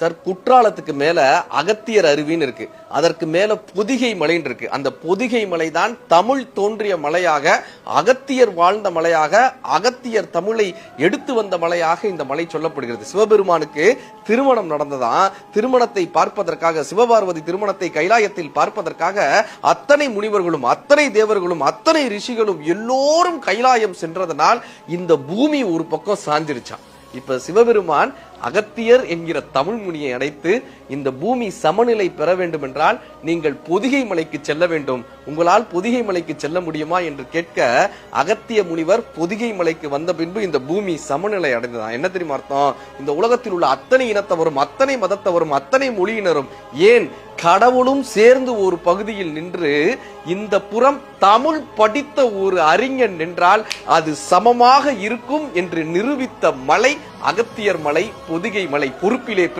Sir, குற்றாலத்துக்கு மேல அகத்தியர் அருவின்னு இருக்கு, அதற்கு மேல பொதிகை மலைன்னு இருக்கு. அந்த பொதிகை மலை தான் தமிழ் தோன்றிய மலையாக, அகத்தியர் வாழ்ந்த மலையாக, அகத்தியர் தமிழை எடுத்து வந்த மலையாக இந்த மலை சொல்லப்படுகிறது. சிவபெருமானுக்கு திருமணம் நடந்ததான். திருமணத்தை பார்ப்பதற்காக, சிவபார்வதி திருமணத்தை கைலாயத்தில் பார்ப்பதற்காக அத்தனை முனிவர்களும், அத்தனை தேவர்களும், அத்தனை ரிஷிகளும் எல்லோரும் கைலாயம் சென்றதனால் இந்த பூமி ஒரு பக்கம் சாஞ்சிருச்சான். இப்ப சிவபெருமான் அகத்தியர் என்கிற தமிழ் முனியை அடைத்து இந்த பூமி சமநிலை பெற வேண்டும் என்றால் நீங்கள் பொதிகை மலைக்கு செல்ல வேண்டும், உங்களால் பொதிகை மலைக்கு செல்ல முடியுமா என்று கேட்க அகத்திய முனிவர் பொதிகை மலைக்கு வந்த பின்பு இந்த பூமி சமநிலை அடைந்ததான். என்ன தெரியுமா அர்த்தம்? இந்த உலகத்தில் உள்ள அத்தனை இனத்தவரும், அத்தனை மதத்தவரும், அத்தனை மொழியினரும், ஏன் கடவுளும் சேர்ந்து ஒரு பகுதியில் நின்று இந்த புறம் தமிழ் படித்த ஒரு அறிஞன் நின்றால் அது சமமாக இருக்கும் என்று நிரூபித்த மலை அகத்தியர் மலை, பொதிகை மலை. பொறுப்பிலே